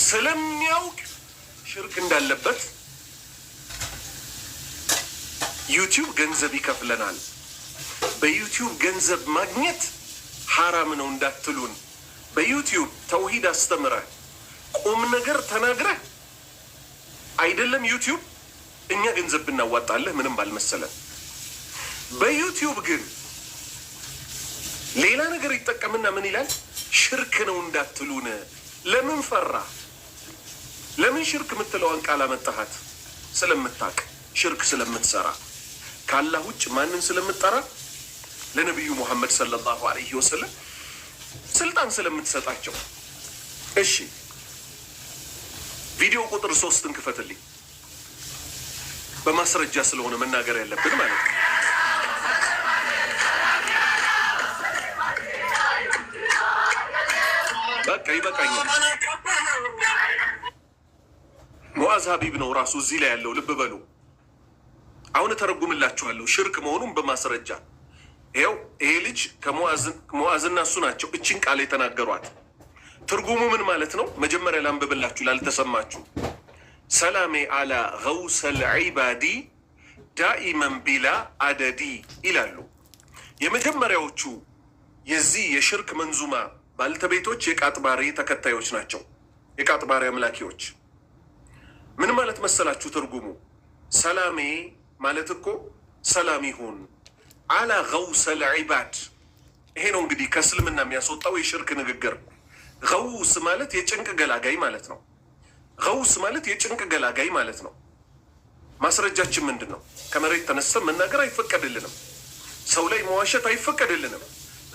ስለሚያውቅ ሽርክ እንዳለበት ዩቲዩብ ገንዘብ ይከፍለናል። በዩቲዩብ ገንዘብ ማግኘት ሐራም ነው እንዳትሉን። በዩቲዩብ ተውሂድ አስተምረህ ቁም ነገር ተናግረህ አይደለም ዩቲዩብ እኛ ገንዘብ ብናዋጣለህ ምንም ባልመሰለን። በዩቲዩብ ግን ሌላ ነገር ይጠቀምና ምን ይላል? ሽርክ ነው እንዳትሉን። ለምን ፈራ? ለምን ሽርክ የምትለዋን ቃል አመጣሃት? ስለምታቅ ሽርክ ስለምትሰራ ካላህ ውጭ ማንን ስለምትጠራ? ለነቢዩ ሙሐመድ ሰለላሁ ዐለይሂ ወሰለም ስልጣን ስለምትሰጣቸው። እሺ ቪዲዮ ቁጥር 3 ክፈትልኝ። በማስረጃ ስለሆነ መናገር ያለብን ማለት ነው። በቃ ይበቃኛል። ሙአዝ ሀቢብ ነው ራሱ እዚህ ላይ ያለው። ልብ በሉ። አሁን ተረጉምላችኋለሁ ሽርክ መሆኑን በማስረጃ ይኸው። ይሄ ልጅ ከሙአዝና እሱ ናቸው እችን ቃል የተናገሯት። ትርጉሙ ምን ማለት ነው? መጀመሪያ ላንብብላችሁ ላልተሰማችሁ። ሰላሜ አላ ገውሰል ዒባዲ ዳኢመን ቢላ አደዲ ይላሉ። የመጀመሪያዎቹ የዚህ የሽርክ መንዙማ ባልተቤቶች የቃጥባሪ ተከታዮች ናቸው። የቃጥባሪ አምላኪዎች ምን ማለት መሰላችሁ? ትርጉሙ ሰላሜ ማለት እኮ ሰላም ይሁን አላ ገውሰል ዒባድ። ይሄ ነው እንግዲህ ከእስልምና የሚያስወጣው የሽርክ ንግግር። ገውስ ማለት የጭንቅ ገላጋይ ማለት ነው። ገውስ ማለት የጭንቅ ገላጋይ ማለት ነው። ማስረጃችን ምንድን ነው? ከመሬት ተነስተን መናገር አይፈቀድልንም። ሰው ላይ መዋሸት አይፈቀድልንም።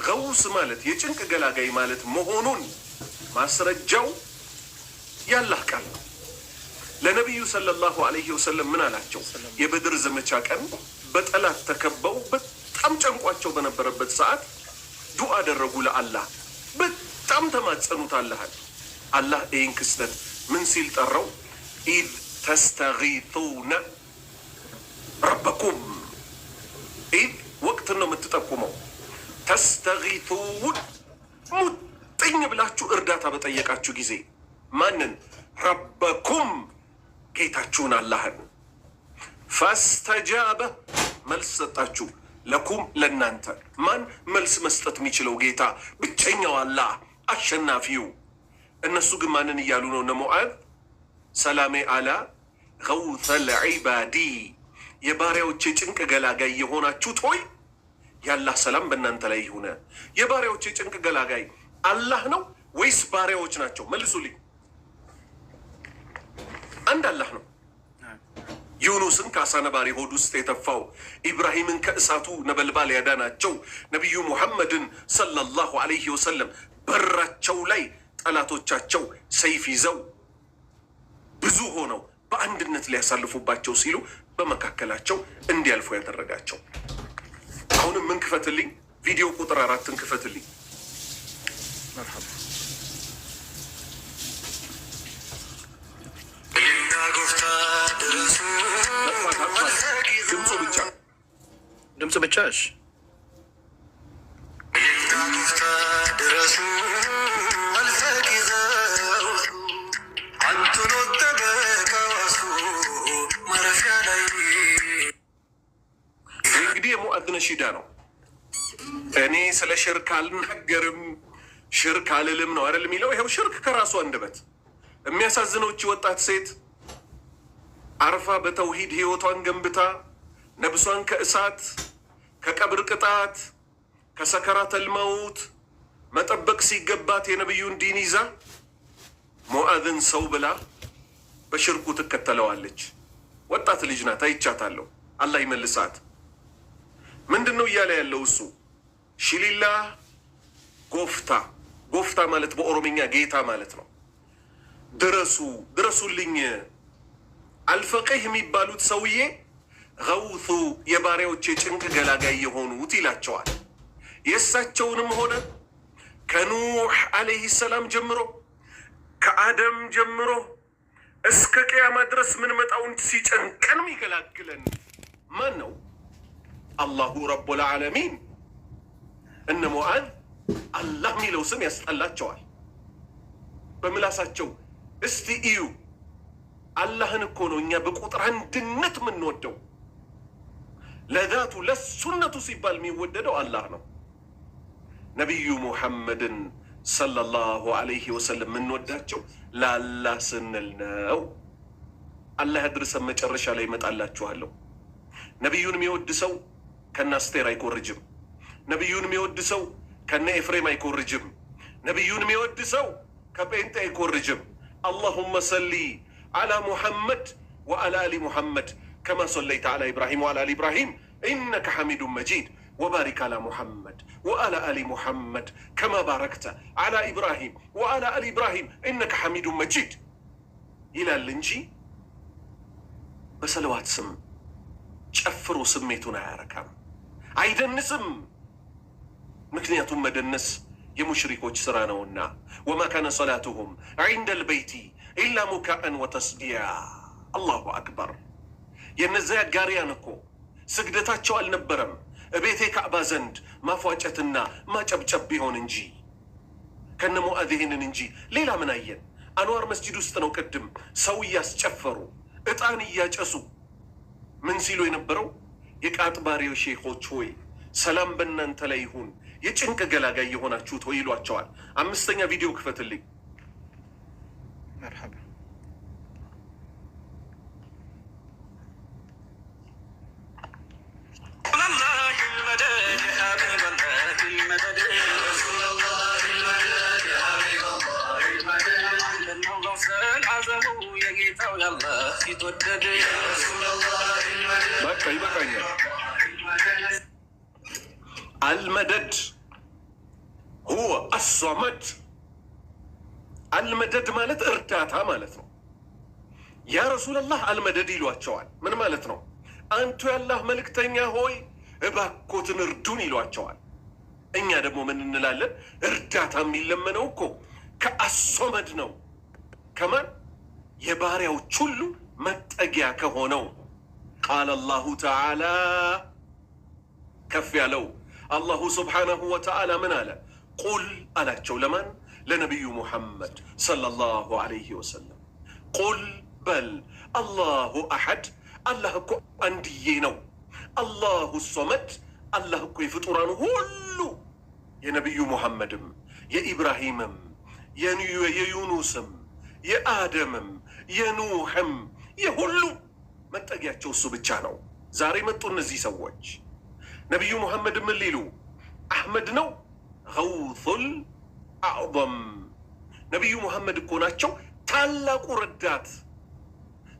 ገውስ ማለት የጭንቅ ገላጋይ ማለት መሆኑን ማስረጃው ያላህ ቃል ነው። ለነቢዩ ሰለላሁ ዐለይሂ ወሰለም ምን አላቸው? የበድር ዘመቻ ቀን በጠላት ተከበው በጣም ጨንቋቸው በነበረበት ሰዓት ዱዓ አደረጉ ለአላህ። በጣም ተማጸኑት አላህን። አላህ ይህን ክስተት ምን ሲል ጠራው? ኢዝ ተስተጊቱነ ረበኩም። ኢዝ ወቅትን ነው የምትጠቁመው። ተስተጊቱን ሙጥኝ ብላችሁ እርዳታ በጠየቃችሁ ጊዜ ማንን? ረበኩም ጌታችሁን አላህን። ፈስተጃበ መልስ ሰጣችሁ። ለኩም ለእናንተ። ማን መልስ መስጠት የሚችለው? ጌታ ብቸኛው አላህ አሸናፊው። እነሱ ግን ማንን እያሉ ነው? እነ ሙዓዝ ሰላሜ አላ ገውሰል ዒባዲ የባሪያዎች የጭንቅ ገላጋይ የሆናችሁት ሆይ የአላህ ሰላም በእናንተ ላይ ይሁን። የባሪያዎች የጭንቅ ገላጋይ አላህ ነው ወይስ ባሪያዎች ናቸው? መልሱልኝ። አንድ አላህ ነው። ዩኑስን ከአሳ ነባሪ ሆድ ውስጥ የተፋው፣ ኢብራሂምን ከእሳቱ ነበልባል ያዳናቸው፣ ነቢዩ ሙሐመድን ሰለላሁ ዐለይሂ ወሰለም በራቸው ላይ ጠላቶቻቸው ሰይፍ ይዘው ብዙ ሆነው በአንድነት ሊያሳልፉባቸው ሲሉ በመካከላቸው እንዲያልፉ ያደረጋቸው። አሁንም ምን ክፈትልኝ? ቪዲዮ ቁጥር 4 ክፈትልኝ። ድምፁ ብቻ እሺ። እንግዲህ የሙአዝ ነሺዳ ነው። እኔ ስለ ሽርክ አልናገርም ሽርክ አልልም ነው አይደል የሚለው። ይኸው ሽርክ ከራሱ አንደበት። የሚያሳዝነው እቺ ወጣት ሴት አርፋ በተውሂድ ህይወቷን ገንብታ ነብሷን ከእሳት ከቀብር ቅጣት ከሰከራተል መውት መጠበቅ ሲገባት የነቢዩን ዲን ይዛ ሙአዝን ሰው ብላ በሽርኩ ትከተለዋለች። ወጣት ልጅ ናት፣ አይቻታለሁ። አላህ ይመልሳት። ምንድን ነው እያለ ያለው እሱ? ሽሊላ ጎፍታ። ጎፍታ ማለት በኦሮምኛ ጌታ ማለት ነው። ድረሱልኝ። አልፈቂህ የሚባሉት ሰውዬ ገውቱ የባሪያዎች የጭንቅ ገላጋይ የሆኑት ይላቸዋል። የእሳቸውንም ሆነ ከኑሕ አለይሂ ሰላም ጀምሮ ከአደም ጀምሮ እስከ ቅያማ ድረስ ምን መጣውን ሲጨንቀን የሚገላግለን ማን ነው? አላሁ ረቡል ዓለሚን። እነ ሙዓዝ አላህ የሚለው ስም ያስጠላቸዋል በምላሳቸው። እስቲ እዩ፣ አላህን እኮ ነው እኛ በቁጥር አንድነት የምንወደው። ለዛቱ ለሱነቱ ሲባል የሚወደደው አላህ ነው። ነቢዩ ሙሐመድን ሰለላሁ ዐለይሂ ወሰለም የምንወዳቸው ለአላህ ስንል ነው። አላህ ያድርሰን። መጨረሻ ላይ ይመጣላችኋለሁ። ነቢዩን የሚወድ ሰው ከነ አስቴር አይኮርጅም። ነቢዩን የሚወድ ሰው ከነ ኤፍሬም አይኮርጅም። ነቢዩን የሚወድ ሰው ከጴንጤ አይኮርጅም። አላሁመ ሰሊ አላ ሙሐመድ ወአላ አሊ ሙሐመድ ከማ ሰለይተ አላ ኢብራሂም ወአላ አሊ ኢብራሂም ኢነከ ሐሚዱን መጂድ ወባሪክ አላ ሙሐመድ ወአላ አሊ ሙሐመድ ከማ ባረክተ አላ ኢብራሂም ወአላ አሊ ኢብራሂም ኢነከ ሐሚዱን መጂድ ይላል እንጂ በሰለዋት ስም ጨፍሮ ስሜቱን አያረካም፣ አይደንስም። ምክንያቱም መደነስ የሙሽሪኮች ስራ ነውና። ወማ ካነ ሰላቱሁም ዒንደ ልበይቲ ኢላ ሙካአን ወተስዲያ። አላሁ አክበር። የነዚያ ጋሪያን እኮ ስግደታቸው አልነበረም እቤቴ ካዕባ ዘንድ ማፏጨትና ማጨብጨብ ቢሆን እንጂ ከነ ሙአዚንን እንጂ ሌላ ምን አየን? አንዋር መስጂድ ውስጥ ነው ቅድም ሰው እያስጨፈሩ ዕጣን እያጨሱ ምን ሲሉ የነበረው? የቃጥባሪው ሼኾች ሆይ ሰላም በእናንተ ላይ ይሁን፣ የጭንቅ ገላጋይ የሆናችሁት ሆይ ይሏቸዋል። 5ኛ ቪዲዮ ክፈትልኝ። መርሐባ በቃ ይበቃኛል። አልመደድ ሁወ አሷመድ። አልመደድ ማለት እርዳታ ማለት ነው። ያ ረሱለላህ አልመደድ ይሏቸዋል። ምን ማለት ነው? አንቱ ያላህ መልእክተኛ ሆይ እባኮትን እርዱን ይሏቸዋል። እኛ ደግሞ ምን እንላለን? እርዳታ የሚለመነው እኮ ከአሶመድ ነው። ከማን? የባሪያዎች ሁሉ መጠጊያ ከሆነው ቃለ አላሁ ተዓላ፣ ከፍ ያለው አላሁ ስብሓነሁ ወተዓላ ምን አለ? ቁል አላቸው። ለማን? ለነቢዩ ሙሐመድ ሰለላሁ ዐለይሂ ወሰለም። ቁል በል አላሁ አሐድ፣ አላህ እኮ አንድዬ ነው። አላሁ ሶመድ፣ አላህ እኮ የፍጡራኑ ሁሉ የነቢዩ ሙሐመድም የኢብራሂምም የዩኑስም የአደምም የኑሕም የሁሉ መጠጊያቸው እሱ ብቻ ነው። ዛሬ መጡ እነዚህ ሰዎች ነቢዩ ሙሐመድ ምን ሊሉ? አሕመድ ነው ገውሱል አዕظም። ነቢዩ ሙሐመድ እኮ ናቸው ታላቁ ረዳት፣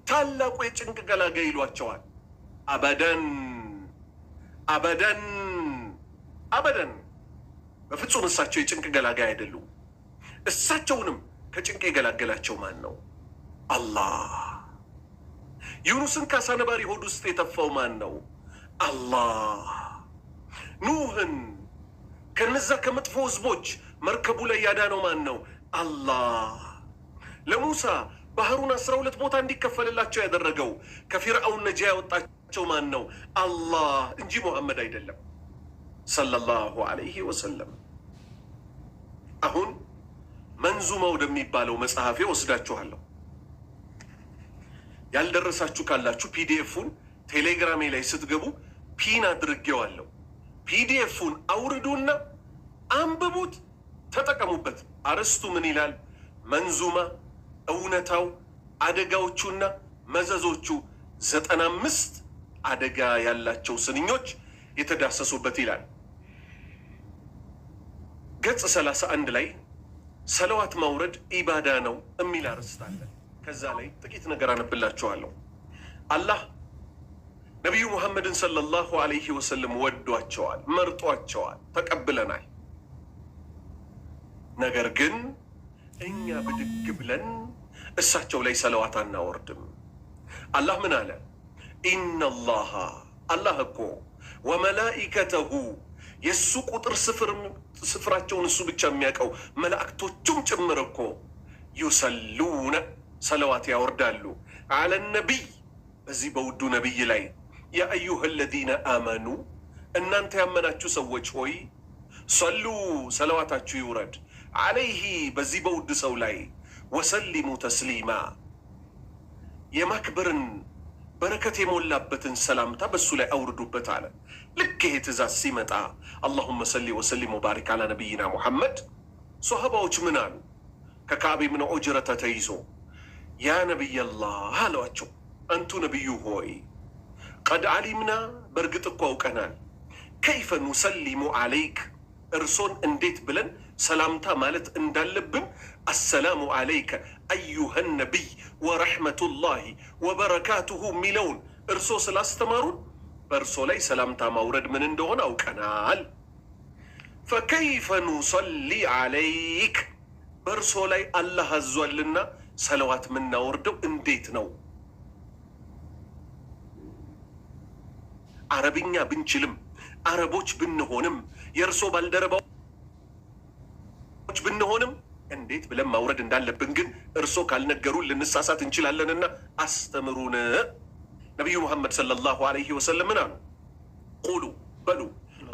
ታላቁ የጭንቅ ገላጋይ ይሏቸዋል። አበደን አበደን አበደን፣ በፍጹም እሳቸው የጭንቅ ገላጋይ አይደሉም። እሳቸውንም ከጭንቅ የገላገላቸው ማን ነው? አላህ። ዩኑስን ከአሳ ነባሪ ሆድ ውስጥ የተፋው ማን ነው? አላህ። ኑህን ከነዛ ከመጥፎ ህዝቦች መርከቡ ላይ ያዳነው ማን ነው? አላህ። ለሙሳ ባህሩን 12 ቦታ እንዲከፈልላቸው ያደረገው ከፊርአውን ነጃ ያወጣቸው ማን ነው? አላህ እንጂ ሙሐመድ አይደለም ሰለላሁ ዐለይሂ ወሰለም። አሁን መንዙማ ወደሚባለው መጽሐፌ ወስዳችኋለሁ። ያልደረሳችሁ ካላችሁ ፒዲኤፉን ቴሌግራሜ ላይ ስትገቡ ፒን አድርጌዋለሁ። ፒዲኤፉን አውርዱና አንብቡት፣ ተጠቀሙበት። አርዕስቱ ምን ይላል? መንዙማ እውነታው፣ አደጋዎቹና መዘዞቹ 95 አደጋ ያላቸው ስንኞች የተዳሰሱበት ይላል። ገጽ 31 ላይ ሰለዋት ማውረድ ኢባዳ ነው የሚል አርዕስት አለ። ከዛ ላይ ጥቂት ነገር አነብላችኋለሁ። አላህ ነቢዩ ሙሐመድን ሰለላሁ ዐለይሂ ወሰለም ወዷቸዋል፣ መርጧቸዋል፣ ተቀብለናል። ነገር ግን እኛ ብድግ ብለን እሳቸው ላይ ሰለዋት አናወርድም። አላህ ምን አለ? ኢነላሃ፣ አላህ እኮ ወመላኢከተሁ፣ የእሱ ቁጥር ስፍራቸውን እሱ ብቻ የሚያውቀው መላእክቶቹም ጭምር እኮ ዩሰሉነ፣ ሰለዋት ያወርዳሉ፣ አለ ነቢይ፣ በዚህ በውዱ ነቢይ ላይ። ያ አዩሃ አለዚነ አመኑ፣ እናንተ ያመናችሁ ሰዎች ሆይ፣ ሰሉ ሰለዋታችሁ ይውረድ አለይሂ በዚህ በውድ ሰው ላይ ወሰሊሙ ተስሊማ የማክበርን በረከት የሞላበትን ሰላምታ በሱ ላይ አውርዱበት አለ። ልክ ይሄ ትእዛዝ ሲመጣ አላሁመ ሰሊ ወሰሊም ወባሪክ አላ ነቢይና ሙሐመድ ሶሃባዎች ምን አሉ? ከካዕብ ብን ዑጅረተ ተይዞ ያ ነቢየላህ አሏቸው፣ አንቱ ነቢዩ ሆይ ቀድ ዓሊምና በእርግጥ እኮ አውቀናል፣ ከይፈ ኑሰሊሙ ዓለይክ እርሶን እንዴት ብለን ሰላምታ ማለት እንዳለብን አሰላሙ ዓለይከ አዩሃ ነቢይ ወረሕመቱላሂ ወበረካቱሁ የሚለውን እርሶ ስላስተማሩን በእርሶ ላይ ሰላምታ ማውረድ ምን እንደሆነ አውቀናል። ፈከይፈ ኑሰሊ ዓለይክ በእርሶ ላይ አላህ አዟልና ሰለዋት የምናወርደው እንዴት ነው? አረብኛ ብንችልም አረቦች ብንሆንም የእርሶ ባልደረባዎች ብንሆንም እንዴት ብለን ማውረድ እንዳለብን ግን እርሶ ካልነገሩን ልንሳሳት እንችላለንና አስተምሩን። ነቢዩ ሙሐመድ ሰለላሁ ዐለይሂ ወሰለም ምን አሉ? ቁሉ በሉ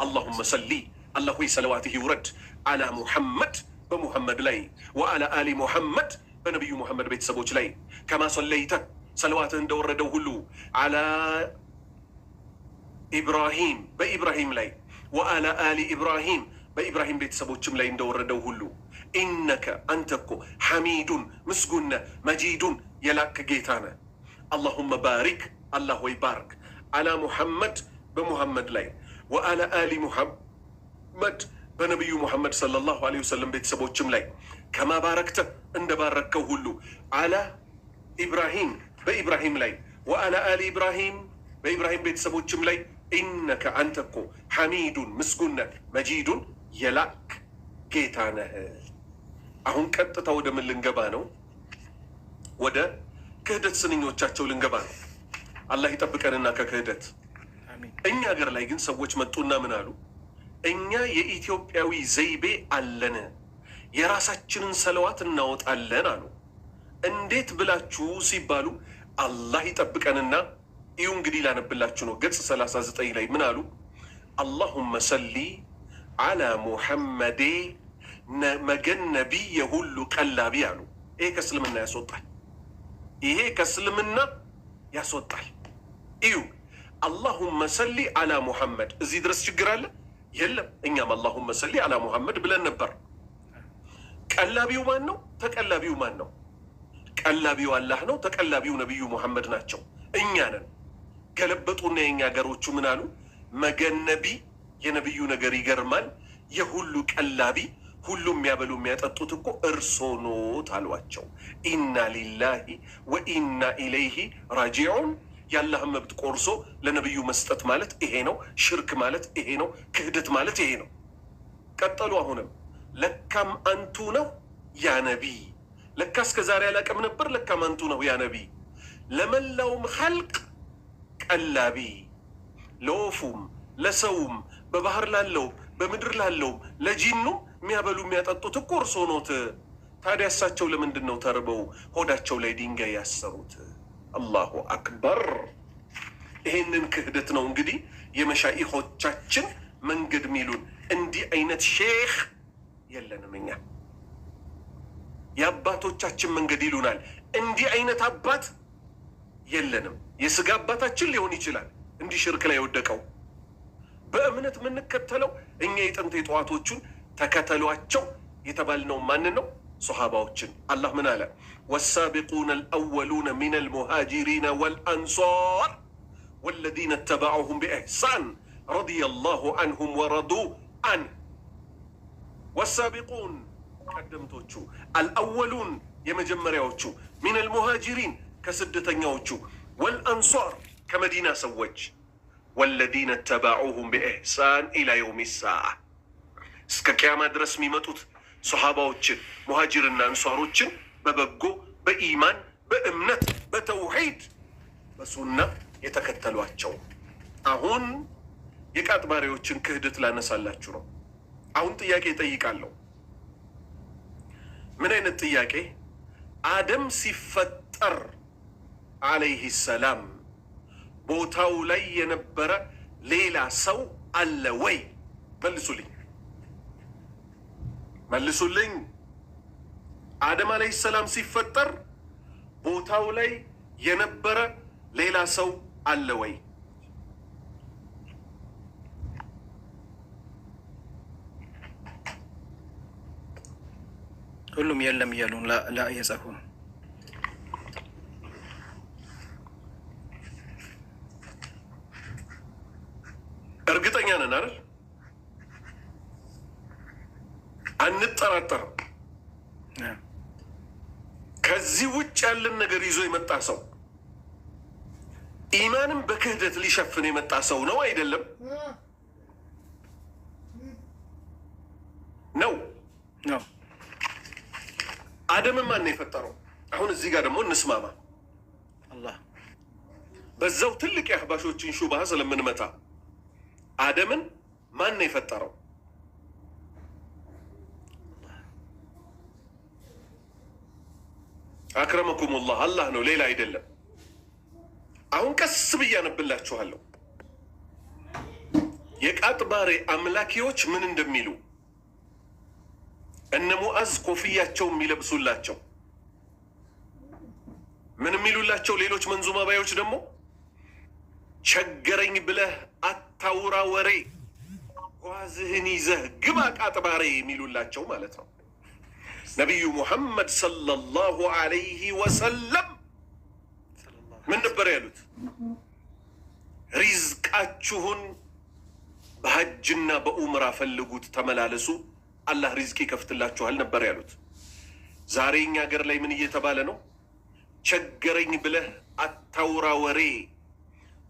አላሁመ ሰሊ አላህ ሆይ ሰለዋትህ ይውረድ አላ ሙሐመድ በሙሐመድ ላይ ወአላ አሊ ሙሐመድ በነቢዩ ሙሐመድ ቤተሰቦች ላይ ከማ ሰለይተ ሰለዋትህ እንደወረደው ሁሉ አላ ኢብራሂም በኢብራሂም ላይ ወአላ አሊ ኢብራሂም በኢብራሂም ቤተሰቦችም ላይ እንደወረደው ሁሉ ኢነከ አንተ እኮ ሐሚዱን ምስጉነ መጂዱን የላክ ጌታ ነህ። አላሁመ ባሪክ አላህ ወይ ባርክ አላ ሙሐመድ በሙሐመድ ላይ ወአላ አሊ ሙሐመድ በነቢዩ ሙሐመድ ሰለላሁ ዐለይሂ ወሰለም ቤተሰቦችም ላይ ከማ ባረክተ እንደባረከው ሁሉ አላ ኢብራሂም በኢብራሂም ላይ ወአላ አሊ ኢብራሂም በኢብራሂም ቤተሰቦችም ላይ ኢነከ አንተ እኮ ሐሚዱን ምስጉነ መጂዱን የላክ ጌታ ነህ። አሁን ቀጥታ ወደ ምን ልንገባ ነው? ወደ ክህደት ስንኞቻቸው ልንገባ ነው። አላህ ይጠብቀንና ከክህደት። እኛ ሀገር ላይ ግን ሰዎች መጡና ምን አሉ? እኛ የኢትዮጵያዊ ዘይቤ አለን፣ የራሳችንን ሰለዋት እናወጣለን አሉ። እንዴት ብላችሁ ሲባሉ አላህ ይጠብቀንና እዩ እንግዲህ ላነብላችሁ ነው። ገጽ 39 ላይ ምን አሉ? አላሁመ ሰሊ አላ ሙሐመዴ መገን ነቢይ የሁሉ ቀላቢ አሉ። ይሄ ከእስልምና ያስወጣል። ይሄ ከእስልምና ያስወጣል። እዩ አላሁመ ሰሊ አላ ሙሐመድ። እዚህ ድረስ ችግር አለ? የለም። እኛም አላሁመ ሰሊ አላ ሙሐመድ ብለን ነበር። ቀላቢው ማን ነው? ተቀላቢው ማን ነው? ቀላቢው አላህ ነው። ተቀላቢው ነቢዩ ሙሐመድ ናቸው። እኛ ነን። ገለበጡና የእኛ ሀገሮቹ ምን አሉ? መገን ነቢ የነቢዩ ነገር ይገርማል። የሁሉ ቀላቢ ሁሉም የሚያበሉ የሚያጠጡት እኮ እርሶ ኖት አሏቸው። ኢና ሊላሂ ወኢና ኢለይሂ ራጂዑን። የአላህን መብት ቆርሶ ለነቢዩ መስጠት ማለት ይሄ ነው። ሽርክ ማለት ይሄ ነው። ክህደት ማለት ይሄ ነው። ቀጠሉ። አሁንም ለካም አንቱ ነው ያ ነቢይ። ለካ እስከ ዛሬ አላቅም ነበር። ለካም አንቱ ነው ያ ነቢይ። ለመላውም ኸልቅ ቀላቢ፣ ለወፉም ለሰውም በባህር ላለውም በምድር ላለውም ለጂኑም የሚያበሉ የሚያጠጡት እኮ እርሶ ኖት። ታዲያ እሳቸው ለምንድን ነው ተርበው ሆዳቸው ላይ ድንጋይ ያሰሩት? አላሁ አክበር። ይሄንን ክህደት ነው እንግዲህ የመሻኢኾቻችን መንገድ ሚሉን። እንዲህ አይነት ሼክ የለንም እኛ። የአባቶቻችን መንገድ ይሉናል። እንዲህ አይነት አባት የለንም። የስጋ አባታችን ሊሆን ይችላል እንዲህ ሽርክ ላይ የወደቀው። በእምነት የምንከተለው እኛ የጥንት የጠዋቶቹን ተከተሏቸው የተባልነው ማንን ነው? ሶሃባዎችን። አላህ ምን አለ? ወሳቢቁነ አልአወሉነ ሚነ አልሙሃጂሪነ ወልአንሷር ወለዚነ ተበዑሁም ቢኢሕሳን ረዲየላሁ አንሁም ወረዱ አንህ። ወሳቢቁን ቀደምቶቹ፣ አልአወሉን የመጀመሪያዎቹ፣ ሚነ አልሙሃጂሪን ከስደተኛዎቹ፣ ወልአንሷር ከመዲና ሰዎች፣ ወለዚነ ተበዑሁም ቢኢሕሳን ኢላ የውም ሰዓ እስከ ቅያማ ድረስ የሚመጡት ሶሃባዎችን ሙሃጅርና አንሷሮችን በበጎ በኢማን በእምነት በተውሒድ በሱና የተከተሏቸው። አሁን የቃጥባሪዎችን ክህደት ላነሳላችሁ ነው። አሁን ጥያቄ ጠይቃለሁ። ምን አይነት ጥያቄ? አደም ሲፈጠር አለይህ ሰላም ቦታው ላይ የነበረ ሌላ ሰው አለ ወይ? መልሱልኝ። መልሱልኝ። አደም አለይሂ ሰላም ሲፈጠር ቦታው ላይ የነበረ ሌላ ሰው አለ ወይ? ሁሉም የለም እያሉ ላ እየጻፉ ነው። እርግጠኛ ነን አይደል? አንጠራጠርም። ከዚህ ውጭ ያለን ነገር ይዞ የመጣ ሰው ኢማንም በክህደት ሊሸፍን የመጣ ሰው ነው አይደለም? ነው ነው። አደምን ማን ነው የፈጠረው? አሁን እዚህ ጋር ደግሞ እንስማማ። አላህ በዛው ትልቅ የአህባሾችን ሹባህ ስለምንመታ አደምን ማን ነው የፈጠረው? አክረመኩሙላህ አላህ ነው፣ ሌላ አይደለም። አሁን ቀስ ብዬ አነብላችኋለሁ የቃጥባሬ አምላኪዎች ምን እንደሚሉ። እነ ሙዓዝ ኮፍያቸው የሚለብሱላቸው ምን የሚሉላቸው፣ ሌሎች መንዙማ ባዮች ደግሞ ቸገረኝ ብለህ አታውራ ወሬ፣ ጓዝህን ይዘህ ግባ ቃጥባሬ የሚሉላቸው ማለት ነው። ነቢዩ ሙሐመድ ሰለላሁ ዐለይሂ ወሰለም ምን ነበር ያሉት? ሪዝቃችሁን በሐጅና በኡምራ ፈልጉት፣ ተመላለሱ፣ አላህ ሪዝቅ ይከፍትላችኋል ነበር ያሉት። ዛሬ እኛ ሀገር ላይ ምን እየተባለ ነው? ቸገረኝ ብለህ አታውራ ወሬ፣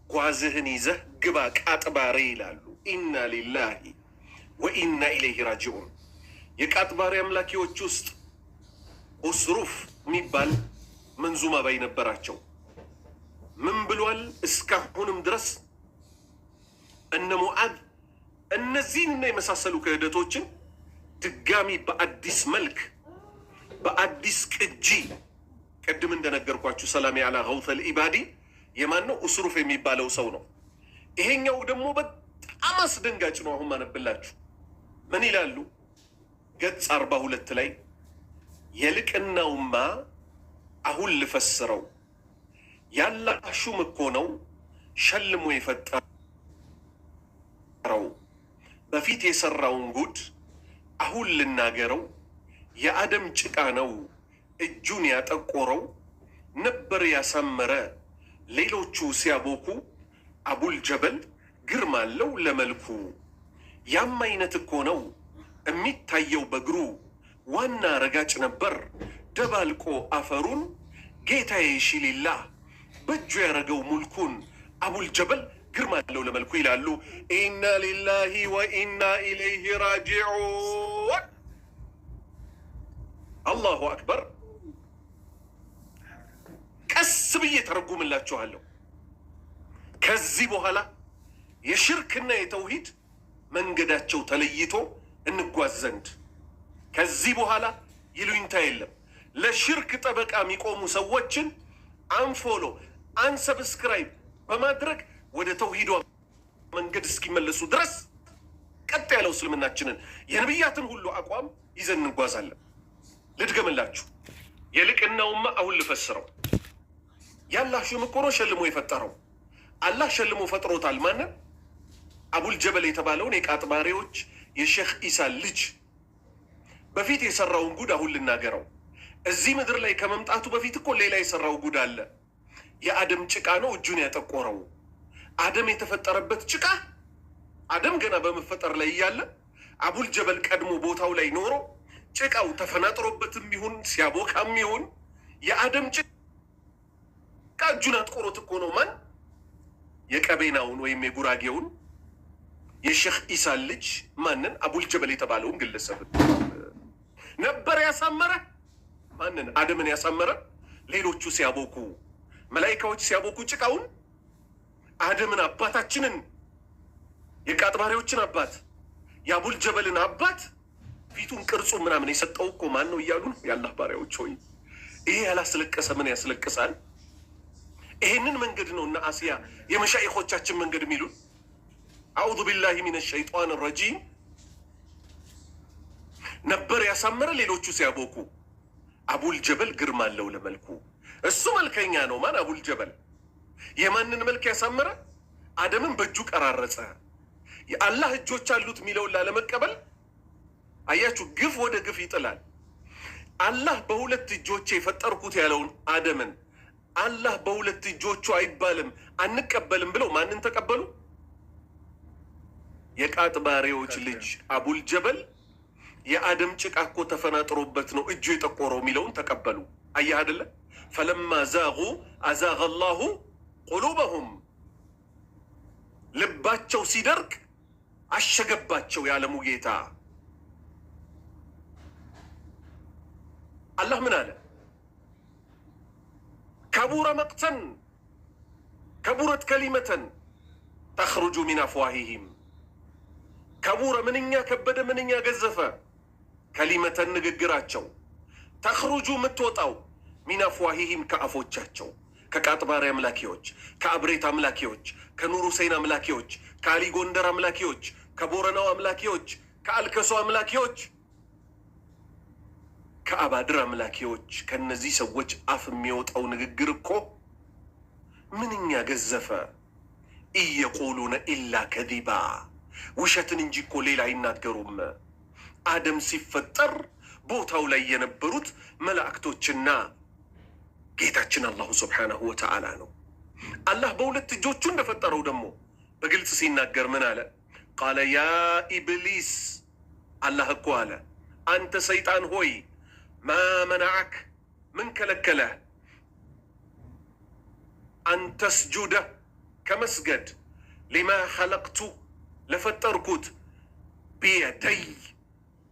ጓዝህን ይዘህ ግባ ቃጥባሬ ይላሉ። ኢና ሊላሂ ወኢና ኢለይሂ ራጂዑን። የቃጥባሬ አምላኪዎች ውስጥ ኡስሩፍ የሚባል መንዙማ ባይ ነበራቸው። ምን ብሏል? እስካሁንም ድረስ እነ ሙዓዝ እነዚህንና የመሳሰሉ ክህደቶችን ድጋሚ በአዲስ መልክ በአዲስ ቅጂ፣ ቅድም እንደነገርኳችሁ ሰላሚ አላ ገውተል ኢባዲ የማን ነው? ኡስሩፍ የሚባለው ሰው ነው። ይሄኛው ደግሞ በጣም አስደንጋጭ ነው። አሁን ማነብላችሁ ምን ይላሉ? ገጽ 42 ላይ የልቅናውማ አሁን ልፈስረው፣ ያላህ ሹም እኮ ነው ሸልሞ የፈጠረው። በፊት የሰራውን ጉድ አሁን ልናገረው፣ የአደም ጭቃ ነው እጁን ያጠቆረው፣ ነበር ያሳመረ ሌሎቹ ሲያቦኩ፣ አቡል ጀበል ግርማ አለው ለመልኩ። ያም አይነት እኮ ነው የሚታየው በእግሩ፣ ዋና ረጋጭ ነበር ደባልቆ አፈሩን፣ ጌታዬ ሺሊላ በእጁ ያረገው ሙልኩን፣ አቡል ጀበል ግርማ አለው ለመልኩ ይላሉ። ኢና ሊላሂ ወኢና ኢለይሂ ራጂዑን። አላሁ አክበር። ቀስ ብዬ ተረጉምላችኋለሁ። ከዚህ በኋላ የሽርክና የተውሂድ መንገዳቸው ተለይቶ እንጓዝ ዘንድ ከዚህ በኋላ ይሉኝታ የለም። ለሽርክ ጠበቃ የሚቆሙ ሰዎችን አንፎሎ አንሰብስክራይብ በማድረግ ወደ ተውሂዷ መንገድ እስኪመለሱ ድረስ ቀጥ ያለው እስልምናችንን የነቢያትን ሁሉ አቋም ይዘን እንጓዛለን። ልድገምላችሁ፣ የልቅናውማ አሁን ልፈስረው። ያላህ ሹም እኮ ነው ሸልሞ የፈጠረው። አላህ ሸልሞ ፈጥሮታል። ማንን? አቡል ጀበል የተባለውን የቃጥባሬዎች የሼክ ኢሳ ልጅ። በፊት የሰራውን ጉድ አሁን ልናገረው። እዚህ ምድር ላይ ከመምጣቱ በፊት እኮ ሌላ የሰራው ጉድ አለ። የአደም ጭቃ ነው እጁን ያጠቆረው። አደም የተፈጠረበት ጭቃ፣ አደም ገና በመፈጠር ላይ እያለ አቡል ጀበል ቀድሞ ቦታው ላይ ኖሮ ጭቃው ተፈናጥሮበትም ይሁን ሲያቦካም ይሁን የአደም ጭቃ እጁን አጥቆሮት እኮ ነው። ማን? የቀቤናውን ወይም የጉራጌውን የሼክ ኢሳ ልጅ ማንን? አቡል ጀበል የተባለውን ግለሰብ ነበር ያሳመረ። ማንን? አደምን ያሳመረ። ሌሎቹ ሲያቦኩ፣ መላኢካዎች ሲያቦኩ ጭቃውን አደምን አባታችንን፣ የቃጥባሪዎችን አባት የአቡል ጀበልን አባት ፊቱን ቅርጹ ምናምን የሰጠው እኮ ማን ነው እያሉ ነው። የአላህ ባሪያዎች ሆይ ይሄ ያላስለቀሰ ምን ያስለቅሳል? ይሄንን መንገድ ነው እና አስያ የመሻይኾቻችን መንገድ የሚሉን። አዑዙ ቢላሂ ሚነ ሸይጣን ረጂም። ነበር ያሳመረ ሌሎቹ ሲያቦኩ። አቡል ጀበል ግርማ አለው ለመልኩ። እሱ መልከኛ ነው። ማን? አቡል ጀበል። የማንን መልክ ያሳመረ? አደምን በእጁ ቀራረጸ። የአላህ እጆች አሉት የሚለውን ላለመቀበል አያችሁ፣ ግፍ ወደ ግፍ ይጥላል። አላህ በሁለት እጆቼ የፈጠርኩት ያለውን አደምን አላህ በሁለት እጆቹ አይባልም አንቀበልም ብለው ማንን ተቀበሉ? የቃጥባሬዎች ልጅ አቡል ጀበል የአደም ጭቃ እኮ ተፈናጥሮበት ነው እጁ የጠቆረው የሚለውን ተቀበሉ። አየህ አይደለ? ፈለማ ዛጉ አዛገ አላሁ ቁሉበሁም፣ ልባቸው ሲደርቅ አሸገባቸው የዓለሙ ጌታ። አላህ ምን አለ? ከቡረ መቅተን ከቡረት ከሊመተን ተኽሩጁ ሚን አፍዋሂሂም። ከቡረ ምንኛ ከበደ ምንኛ ገዘፈ፣ ከሊመተን ንግግራቸው፣ ተኽሩጁ የምትወጣው ሚን አፍዋሂሂም ከአፎቻቸው፣ ከቃጥባሪ አምላኪዎች፣ ከአብሬት አምላኪዎች፣ ከኑር ሁሴን አምላኪዎች፣ ከአሊ ጎንደር አምላኪዎች፣ ከቦረናው አምላኪዎች፣ ከአልከሶ አምላኪዎች፣ ከአባድር አምላኪዎች ከነዚህ ሰዎች አፍ የሚወጣው ንግግር እኮ ምንኛ ገዘፈ። ኢየቁሉነ ኢላ ከዚባ፣ ውሸትን እንጂ እኮ ሌላ አይናገሩም። አደም ሲፈጠር ቦታው ላይ የነበሩት መላእክቶችና ጌታችን አላሁ ስብሓነሁ ወተዓላ ነው። አላህ በሁለት እጆቹ እንደፈጠረው ደግሞ በግልጽ ሲናገር ምን አለ? ቃለ ያ ኢብሊስ፣ አላህ እኮ አለ አንተ ሰይጣን ሆይ ማ መናዓክ፣ ምን ከለከለህ? አንተስጁደ፣ ከመስገድ፣ ሊማ ኸለቅቱ፣ ለፈጠርኩት፣ ቢየደይ፣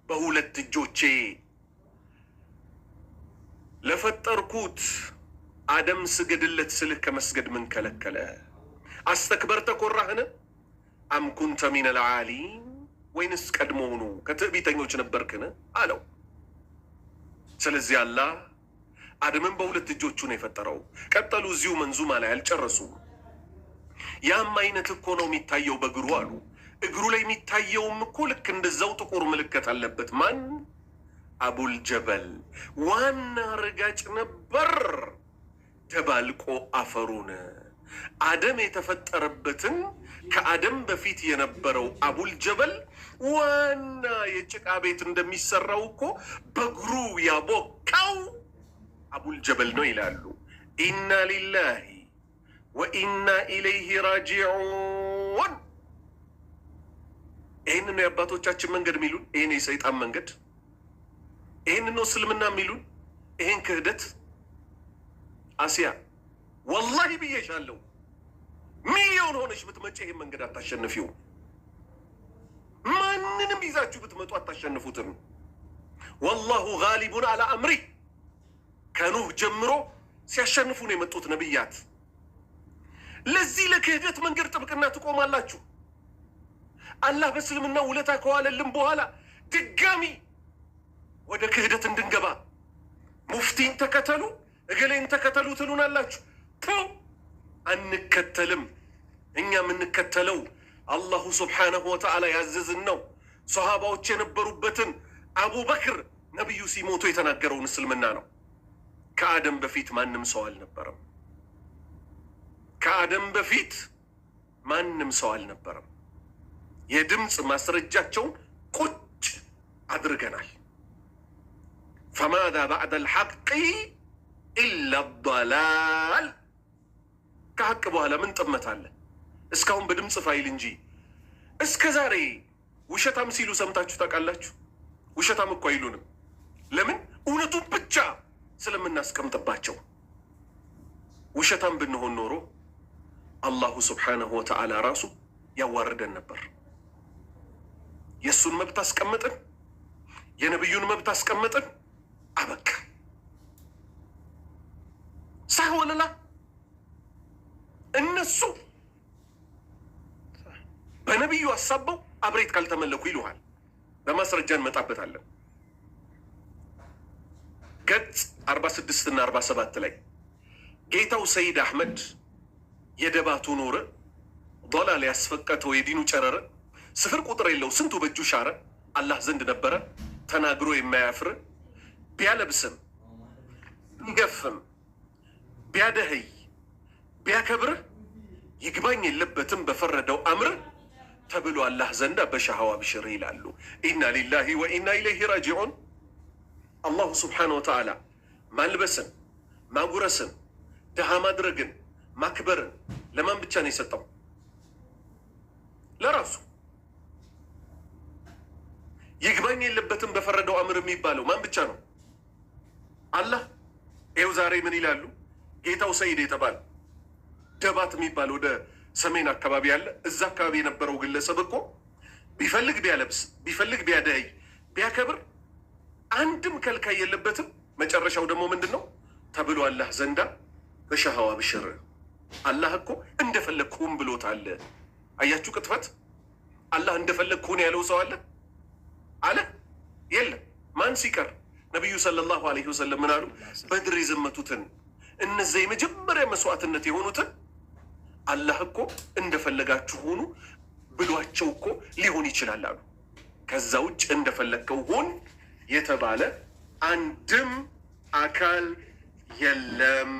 በሁለት እጆቼ ለፈጠርኩት አደም ስገድለት ስልህ ከመስገድ ምን ከለከለ? አስተክበርተ፣ ኮራህን? አም ኩንተ ሚነል ዓሊን፣ ወይንስ ቀድሞውኑ ከትዕቢተኞች ነበርክን አለው። ስለዚህ አላህ አደምን በሁለት እጆቹ ነው የፈጠረው። ቀጠሉ፣ እዚሁ መንዙማ ላይ አልጨረሱም። ያም አይነት እኮ ነው የሚታየው በእግሩ አሉ። እግሩ ላይ የሚታየውም እኮ ልክ እንደዛው ጥቁር ምልክት አለበት። ማን? አቡል ጀበል ዋና ረጋጭ ነበር። ደባልቆ አፈሩን አደም የተፈጠረበትን ከአደም በፊት የነበረው አቡል ጀበል ዋና የጭቃ ቤት እንደሚሰራው እኮ በእግሩ ያቦካው አቡል ጀበል ነው ይላሉ። ኢና ሊላሂ ወኢና ኢለይሂ ራጂዑን። ይህን ነው የአባቶቻችን መንገድ የሚሉን። ይህን የሰይጣን መንገድ፣ ይህን ነው እስልምና የሚሉን። ይህን ክህደት አሲያ ወላሂ ብዬሻለሁ፣ ሚሊዮን ሆነሽ ብትመጪ ይህን መንገድ አታሸንፊው። ማንንም ይዛችሁ ብትመጡ አታሸንፉትም። ወላሁ ጋሊቡን አላ አምሪ። ከኑህ ጀምሮ ሲያሸንፉ ነው የመጡት ነቢያት። ለዚህ ለክህደት መንገድ ጥብቅና ትቆማላችሁ። አላህ በእስልምና ውለታ ከዋለልን በኋላ ድጋሚ ወደ ክህደት እንድንገባ ሙፍቲን ተከተሉ እገሌን ተከተሉ ትሉናላችሁ። አንከተልም። እኛ የምንከተለው አላሁ ስብሓነሁ ወተዓላ ያዘዝን ነው። ሰሃባዎች የነበሩበትን አቡበክር ነቢዩ ሲሞቱ የተናገረውን እስልምና ነው። ከአደም በፊት ማንም ሰው አልነበረም። ከአደም በፊት ማንም ሰው አልነበረም። የድምፅ ማስረጃቸውን ቁጭ አድርገናል። ፈማዛ ባዕደ ልሐቂ ኢላ ዶላል። ከሐቅ በኋላ ምን ጥመት አለ? እስካሁን በድምፅ ፋይል እንጂ እስከ ዛሬ ውሸታም ሲሉ ሰምታችሁ ታውቃላችሁ? ውሸታም እኮ አይሉንም። ለምን? እውነቱን ብቻ ስለምናስቀምጥባቸው። ውሸታም ብንሆን ኖሮ አላሁ ስብሓነሁ ወተዓላ ራሱ ያዋርደን ነበር። የእሱን መብት አስቀመጥን፣ የነቢዩን መብት አስቀመጥን፣ አበቃ። ሳህ ወለላ እነሱ በነቢዩ አሳበው አብሬት ካልተመለኩ ይሉሃል። በማስረጃ እንመጣበታለን። ገጽ 46 እና 47 ላይ ጌታው ሰይድ አሕመድ የደባቱ ኖረ ዶላል ያስፈቀተው የዲኑ ጨረረ ስፍር ቁጥር የለው ስንቱ በእጁ ሻረ አላህ ዘንድ ነበረ ተናግሮ የማያፍር ቢያለብስም ቢገፍም ቢያደህይ ቢያከብርህ ይግባኝ የለበትም በፈረደው አምር ተብሎ አላህ ዘንዳ በሸሃዋ ብሽር ይላሉ። ኢና ሊላሂ ወኢና ኢለይሂ ራጂዑን። አላሁ ስብሓነሁ ወተዓላ ማልበስን፣ ማጉረስን፣ ድሃ ማድረግን፣ ማክበርን ለማን ብቻ ነው የሰጠው? ለራሱ። ይግባኝ የለበትም በፈረደው አምር የሚባለው ማን ብቻ ነው? አላህ። ይኸው ዛሬ ምን ይላሉ? ጌታው ሰይድ የተባለ ደባት የሚባል ወደ ሰሜን አካባቢ ያለ እዛ አካባቢ የነበረው ግለሰብ እኮ ቢፈልግ ቢያለብስ፣ ቢፈልግ ቢያደህይ፣ ቢያከብር አንድም ከልካይ የለበትም። መጨረሻው ደግሞ ምንድን ነው ተብሎ አላህ ዘንዳ በሸሃዋ ብሽር። አላህ እኮ እንደፈለግኩን ብሎታል። አያችሁ ቅጥፈት። አላህ እንደፈለግኩን ያለው ሰው አለ አለ? የለም። ማን ሲቀር ነቢዩ ሰለላሁ ዐለይሂ ወሰለም ምን አሉ? በድር የዘመቱትን እነዚያ የመጀመሪያ መስዋዕትነት የሆኑትን አላህ እኮ እንደፈለጋችሁ ሆኑ ብሏቸው እኮ ሊሆን ይችላል አሉ። ከዛ ውጭ እንደፈለግከው ሁን የተባለ አንድም አካል የለም።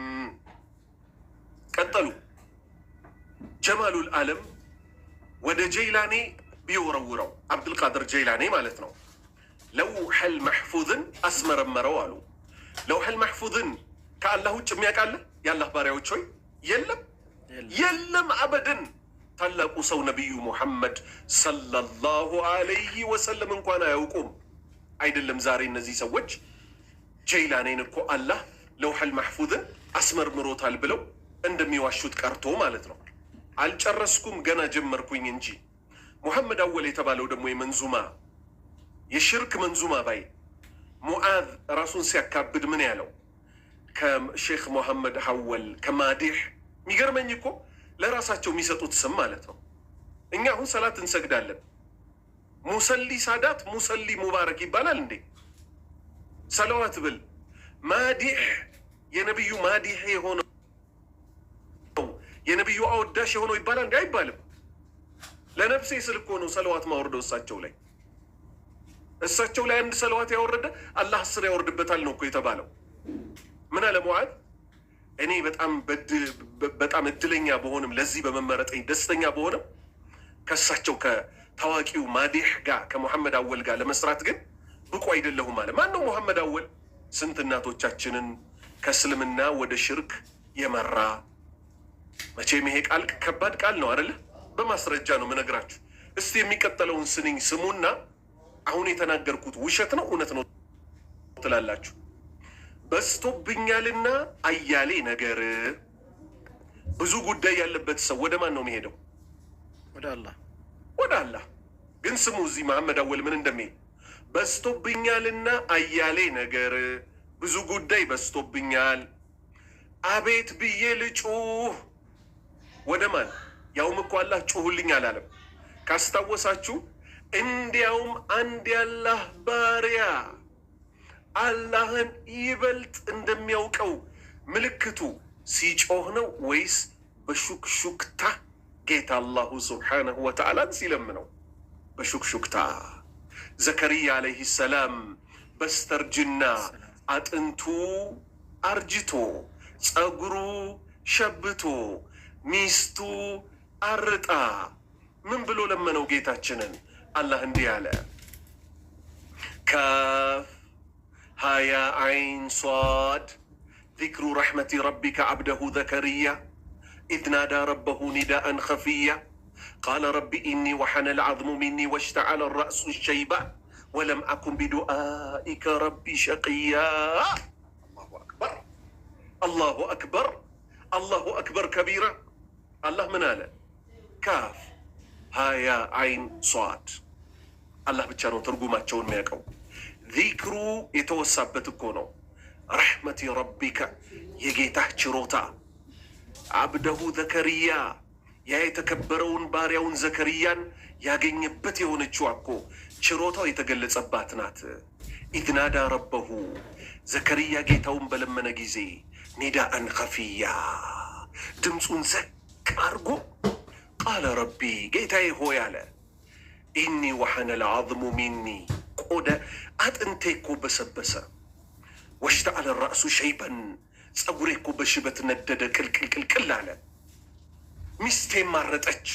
ቀጠሉ። ጀማሉል ዓለም ወደ ጀይላኔ ቢወረውረው አብዱልቃድር ጀይላኔ ማለት ነው። ለውሐል መሕፉዝን አስመረመረው አሉ። ለውሐል መሕፉዝን ከአላህ ውጭ የሚያውቃለ የአላህ ባሪያዎች ሆይ የለም፣ የለም አበድን። ታላቁ ሰው ነቢዩ ሙሐመድ ሰለላሁ ዐለይሂ ወሰለም እንኳን አያውቁም። አይደለም ዛሬ እነዚህ ሰዎች ጀይላኔን እኮ አላህ ለውሐል መሕፉዝን አስመርምሮታል ብለው እንደሚዋሹት ቀርቶ ማለት ነው። አልጨረስኩም ገና ጀመርኩኝ እንጂ። ሙሐመድ አወል የተባለው ደግሞ የመንዙማ የሽርክ መንዙማ ባይ ሙዓዝ ራሱን ሲያካብድ ምን ያለው ከሼክ ሙሐመድ አወል ከማዲህ የሚገርመኝ እኮ ለራሳቸው የሚሰጡት ስም ማለት ነው። እኛ አሁን ሰላት እንሰግዳለን። ሙሰሊ ሳዳት ሙሰሊ ሙባረክ ይባላል እንዴ? ሰለዋት ብል ማዲህ የነቢዩ ማዲህ የሆነው የነቢዩ አወዳሽ የሆነው ይባላል እንዲ? አይባልም። ለነፍሴ ስል እኮ ነው ሰለዋት ማወርደው እሳቸው ላይ። እሳቸው ላይ አንድ ሰለዋት ያወረደ አላህ 10 ያወርድበታል ነው እኮ የተባለው። ምን አለ ሙዓዝ? እኔ በጣም እድለኛ በሆንም ለዚህ በመመረጠኝ ደስተኛ በሆንም ከእሳቸው ከታዋቂው ማዲህ ጋር ከሙሐመድ አወል ጋር ለመስራት ግን ብቁ አይደለሁም አለ። ማን ነው ሙሐመድ አወል? ስንት እናቶቻችንን ከእስልምና ወደ ሽርክ የመራ። መቼም ይሄ ቃል ከባድ ቃል ነው አይደለ? በማስረጃ ነው ምነግራችሁ። እስቲ የሚቀጥለውን ስንኝ ስሙና አሁን የተናገርኩት ውሸት ነው እውነት ነው ትላላችሁ። በስቶብኛልና አያሌ ነገር። ብዙ ጉዳይ ያለበት ሰው ወደ ማን ነው የሚሄደው? ወደ አላህ። ወደ አላህ። ግን ስሙ እዚህ መሐመድ አወል ምን እንደሚል በስቶብኛልና አያሌ ነገር፣ ብዙ ጉዳይ በስቶብኛል፣ አቤት ብዬ ልጩህ። ወደ ማን? ያውም እኮ አላህ ጩሁልኝ አላለም። ካስታወሳችሁ እንዲያውም አንድ ያላህ ባሪያ አላህን ይበልጥ እንደሚያውቀው ምልክቱ ሲጮህ ነው ወይስ በሹክሹክታ? ጌታ አላሁ ስብሓነሁ ወተዓላን ሲለምነው በሹክሹክታ። ዘከሪያ ዓለይሂ ሰላም በስተርጅና አጥንቱ አርጅቶ ጸጉሩ ሸብቶ ሚስቱ አርጣ ምን ብሎ ለመነው ጌታችንን? አላህ እንዲህ አለ፣ ካፍ ሃያ ዓይን ሷድ ዚክሩ ረሕመቲ ረቢከ ዓብደሁ ዘከርያ ኢዝ ናዳ ረበሁ ኒዳአን ኸፊያ ቃለ ረቢ ኢኒ ወሐነ ልዓዝሙ ሚኒ ወሽተዓለ ረእሱ ሸይባ ወለም አኩን ቢዱአኢከ ረቢ ሸቅያ። አላሁ አክበር፣ አላሁ አክበር፣ አላሁ አክበር ከቢራ። አላህ ምን አለ? ካፍ ሃያ ዓይን ሷድ። አላህ ብቻ ነው ትርጉማቸውን የሚያውቀው። ዚክሩ የተወሳበት እኮ ነው። ረሕመቲ ረቢከ የጌታህ ችሮታ፣ ዓብደሁ ዘከርያ ያ የተከበረውን ባሪያውን ዘከርያን ያገኘበት የሆነችው እኮ ችሮታው የተገለጸባት ናት። ኢዝ ናዳ ረበሁ ዘከርያ ጌታውን በለመነ ጊዜ ኒዳአን ኸፊያ ድምፁን ዘቅ አርጎ ቃለ ረቢ ጌታዬ ሆይ አለ ኢኒ ወሐነ ልዓዝሙ ሚኒ ቆዳ አጥንቴ እኮ በሰበሰ። ወሽተዐለ ረእሱ ሸይበን ጸጉሬ እኮ በሽበት ነደደ፣ ቅልቅልቅልቅል አለ። ሚስቴ ማረጠች።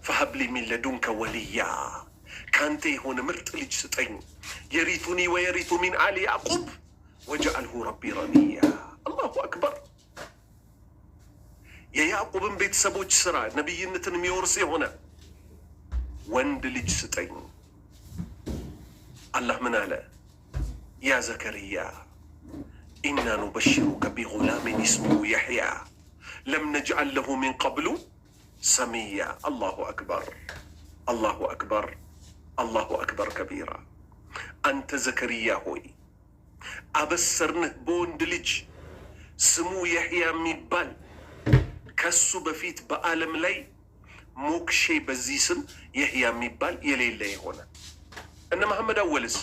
ፈሀብሊ ሚን ለዱንከ ወልያ ካንተ የሆነ ምርጥ ልጅ ስጠኝ። የሪቱኒ ወየሪቱ ሚን አሊ ያዕቁብ ወጀዐልሁ ረቢ ረዲያ። አላሁ አክበር። የያዕቁብን ቤተሰቦች ስራ ነቢይነትን የሚወርስ የሆነ ወንድ ልጅ ስጠኝ። አላህ ምን አለ? ያ ዘከርያ ኢና ኑበሽሩከ ቢጉላሚን እስሙሁ የሕያ ለም ነጅዐል ለሁ ሚን ቀብሉ ሰሚያ። አላሁ አክበር፣ አላሁ አክበር፣ አላሁ አክበር ከቢራ። አንተ ዘከርያ ሆይ አበሰርንህ በወንድ ልጅ ስሙ የሕያ የሚባል ከሱ በፊት በዓለም ላይ ሞክሼ በዚህ ስም የሕያ የሚባል የሌለ የሆነ። እነ መሐመድ አወልስ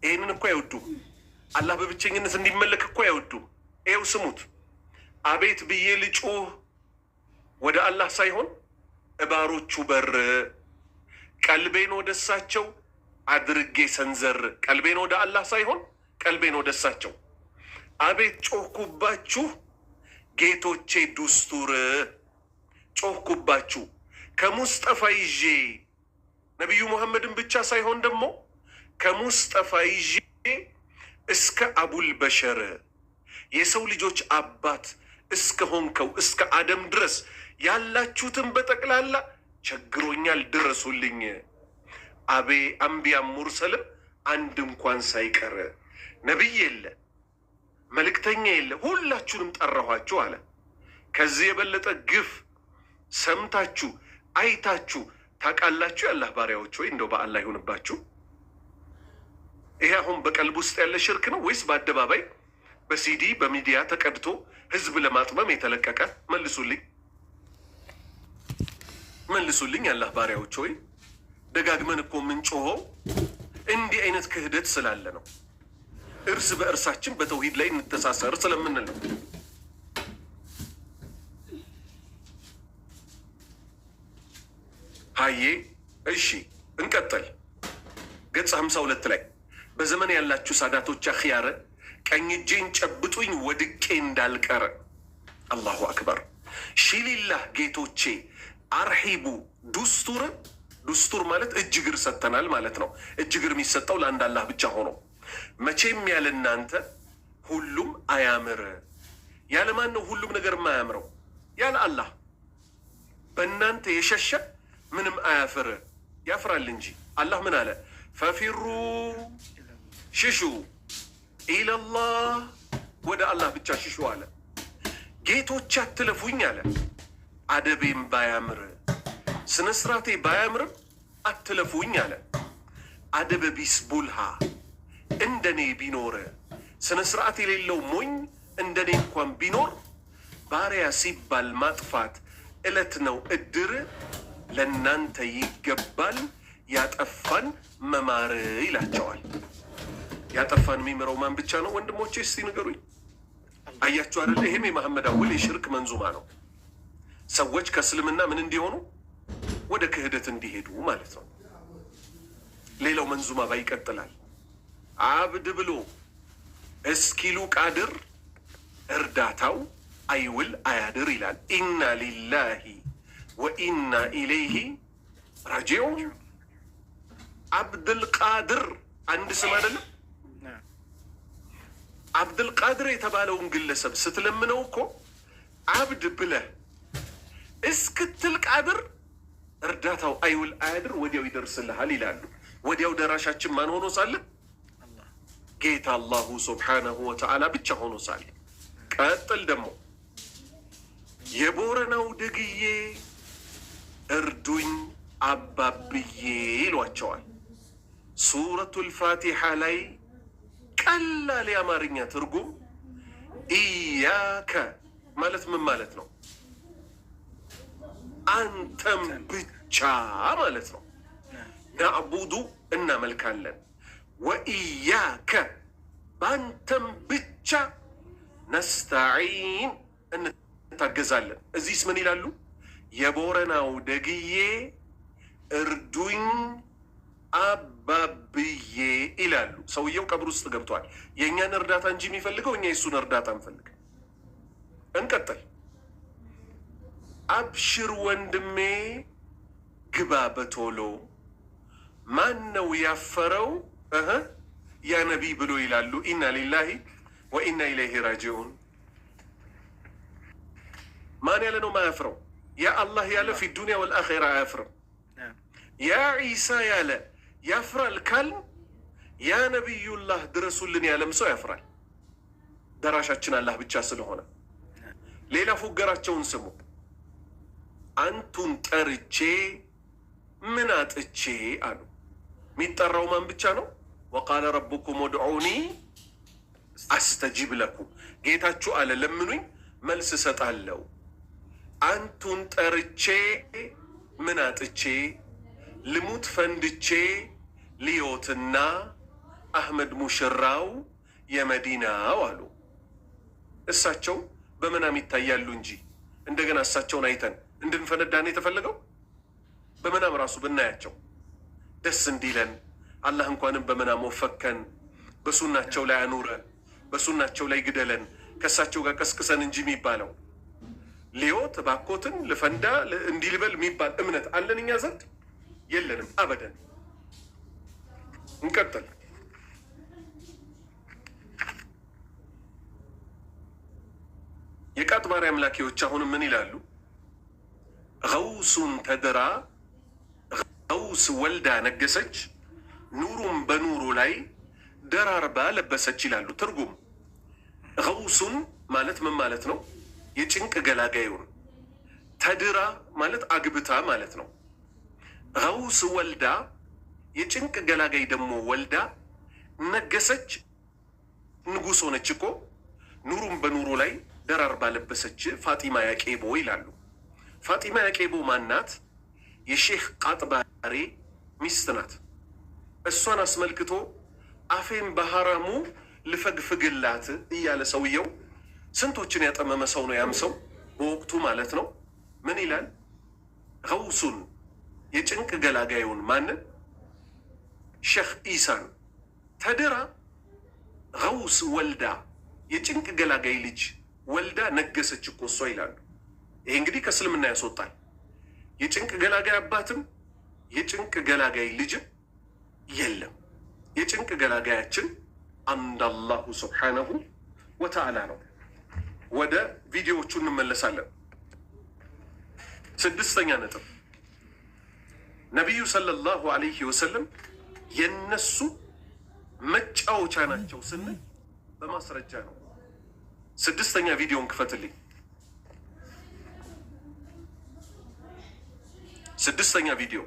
ይህንን እኮ አይወዱም። አላህ በብቸኝነት እንዲመለክ እኮ አይወዱም። ይኸው ስሙት። አቤት ብዬ ልጩህ ወደ አላህ ሳይሆን እባሮቹ በር ቀልቤን ወደ እሳቸው አድርጌ ሰንዘር። ቀልቤን ወደ አላህ ሳይሆን ቀልቤን ወደ እሳቸው። አቤት ጮህኩባችሁ ጌቶቼ ዱስቱር፣ ጮህኩባችሁ ከሙስጠፋ ይዤ ነቢዩ ሙሐመድን ብቻ ሳይሆን ደግሞ ከሙስጠፋ ይዤ እስከ አቡል በሸር የሰው ልጆች አባት እስከ ሆንከው እስከ አደም ድረስ ያላችሁትን በጠቅላላ ቸግሮኛል፣ ድረሱልኝ። አቤ አንቢያም ሙርሰልም አንድ እንኳን ሳይቀር ነቢይ የለ መልእክተኛ የለ፣ ሁላችሁንም ጠራኋችሁ አለ። ከዚህ የበለጠ ግፍ ሰምታችሁ አይታችሁ ታውቃላችሁ? የአላህ ባሪያዎች ወይ እንደው በአላህ ይሁንባችሁ። ይሄ አሁን በቀልብ ውስጥ ያለ ሽርክ ነው ወይስ በአደባባይ በሲዲ በሚዲያ ተቀድቶ ህዝብ ለማጥመም የተለቀቀ? መልሱልኝ፣ መልሱልኝ የአላህ ባሪያዎች ወይ። ደጋግመን እኮ የምንጮኸው እንዲህ አይነት ክህደት ስላለ ነው። እርስ በእርሳችን በተውሂድ ላይ እንተሳሰር ስለምንል ነው። ሀዬ እሺ እንቀጥል። ገጽ 52 ላይ በዘመን ያላችሁ ሳዳቶች አኽያረ ቀኝ እጄን ጨብጡኝ ወድቄ እንዳልቀረ። አላሁ አክበር። ሺሊላህ ጌቶቼ አርሂቡ ዱስቱር። ዱስቱር ማለት እጅ እግር ሰጥተናል ማለት ነው። እጅ እግር የሚሰጠው ለአንድ አላህ ብቻ ሆኖ መቼም ያለ እናንተ ሁሉም አያምር። ያለ ማን ነው ሁሉም ነገር የማያምረው? ያለ አላህ። በእናንተ የሸሸ ምንም አያፍር፣ ያፍራል እንጂ። አላህ ምን አለ? ፈፊሩ ሽሹ ኢለላህ፣ ወደ አላህ ብቻ ሽሹ አለ። ጌቶች አትለፉኝ አለ። አደቤም ባያምር ስነ ስርዓቴ ባያምርም አትለፉኝ አለ። አደበ ቢስ ቡልሃ እንደኔ ቢኖር ስነ ስርዓት የሌለው ሞኝ እንደኔ እንኳን ቢኖር ባሪያ ሲባል ማጥፋት እለት ነው እድር። ለእናንተ ይገባል ያጠፋን መማር ይላቸዋል። ያጠፋን የሚምረው ማን ብቻ ነው? ወንድሞቼ እስቲ ንገሩኝ። አያችሁ አይደለ? ይሄም የመሐመድ አወል የሽርክ መንዙማ ነው። ሰዎች ከእስልምና ምን እንዲሆኑ ወደ ክህደት እንዲሄዱ ማለት ነው። ሌላው መንዙማ ባይቀጥላል አብድ ብሎ እስኪሉ ቃድር እርዳታው አይውል አያድር ይላል። ኢና ሊላሂ ወኢና ኢለይሂ ራጂዑን። አብድልቃድር አንድ ስም አይደለም። አብድልቃድር የተባለውን ግለሰብ ስትለምነው እኮ አብድ ብለህ እስክትል ቃድር እርዳታው አይውል አያድር ወዲያው ይደርስልሃል ይላሉ። ወዲያው ደራሻችን ማን ሆኖ ሳለ? ጌታ አላሁ ሱብሓነሁ ወተዓላ ብቻ ሆኖ ሳለ። ቀጥል ደግሞ የቦረናው ደግዬ እርዱኝ አባብዬ ይሏቸዋል። ሱረቱል ፋቲሓ ላይ ቀላል የአማርኛ ትርጉም ኢያከ ማለት ምን ማለት ነው? አንተም ብቻ ማለት ነው። ናዕቡዱ እናመልካለን፣ ወኢያከ በአንተም ብቻ ነስተዒን እንታገዛለን። እዚህስ ምን ይላሉ? የቦረናው ደግዬ እርዱኝ ባብዬ ይላሉ። ሰውየው ቀብር ውስጥ ገብቷል። የእኛን እርዳታ እንጂ የሚፈልገው እኛ የሱን እርዳታ እንፈልግ። እንቀጥል። አብሽር ወንድሜ ግባ በቶሎ ማን ነው ያፈረው ያ ነቢይ ብሎ ይላሉ። ኢና ሊላሂ ወኢና ኢለይሂ ራጂዑን። ማን ያለ ነው ማያፍረው? ያ አላህ ያለ ፊ ዱንያ ወልአኺራ አያፍርም። ያ ዒሳ ያለ ያፍራል ካል ያ ነቢዩላህ ድረሱልን ያለም ሰው ያፍራል። ደራሻችን አላህ ብቻ ስለሆነ ሌላ ፉገራቸውን ስሙ። አንቱን ጠርቼ ምን አጥቼ አሉ። የሚጠራው ማን ብቻ ነው? ወቃለ ረቡኩም ውድዑኒ አስተጂብ ለኩም። ጌታችሁ አለ ለምኑኝ መልስ እሰጣለሁ። አንቱን ጠርቼ ምን አጥቼ ልሙት ፈንድቼ ልዮትና አህመድ ሙሽራው የመዲናው አሉ። እሳቸው በመናም ይታያሉ እንጂ እንደገና እሳቸውን አይተን እንድንፈነዳ ነው የተፈለገው። በመናም ራሱ ብናያቸው ደስ እንዲለን አላህ እንኳንም በመናም ወፈከን፣ በሱናቸው ላይ አኑረን፣ በሱናቸው ላይ ግደለን፣ ከእሳቸው ጋር ቀስቅሰን እንጂ የሚባለው ሊዮት ባኮትን ልፈንዳ እንዲልበል የሚባል እምነት አለን እኛ ዘንድ የለንም አበደን። እንቀጥል። የቃጥባሪ አምላኪዎች አሁንም ምን ይላሉ? ገውሱን ተድራ ገውስ ወልዳ ነገሰች፣ ኑሩም በኑሩ ላይ ደራርባ ለበሰች ይላሉ። ትርጉም ገውሱን ማለት ምን ማለት ነው? የጭንቅ ገላጋዩን። ተድራ ማለት አግብታ ማለት ነው። ገውስ ወልዳ የጭንቅ ገላጋይ ደግሞ ወልዳ ነገሰች፣ ንጉሥ ሆነች እኮ። ኑሩም በኑሩ ላይ ደራርባ ለበሰች ፋጢማ ያቄቦ ይላሉ። ፋጢማ ያቄቦ ማናት? የሼህ ቃጥባሬ ሚስት ናት። እሷን አስመልክቶ አፌን በሐራሙ ልፈግፍግላት እያለ ሰውየው ስንቶችን ያጠመመ ሰው ነው። ያም ሰው በወቅቱ ማለት ነው ምን ይላል? ገውሱን የጭንቅ ገላጋዩን ማንን? ሼህ ኢሳን ተድራ ገውስ ወልዳ የጭንቅ ገላጋይ ልጅ ወልዳ ነገሰች እኮ እሷ ይላሉ። ይሄ እንግዲህ ከእስልምና ያስወጣል። የጭንቅ ገላጋይ አባትም የጭንቅ ገላጋይ ልጅም የለም። የጭንቅ ገላጋያችን አንድ አላሁ ስብሓነሁ ወተዓላ ነው። ወደ ቪዲዮዎቹ እንመለሳለን። ስድስተኛ ነጥብ ነቢዩ ሰለላሁ ዐለይሂ ወሰለም የነሱ መጫወቻ ናቸው ስንል በማስረጃ ነው። ስድስተኛ ቪዲዮን ክፈትልኝ። ስድስተኛ ቪዲዮ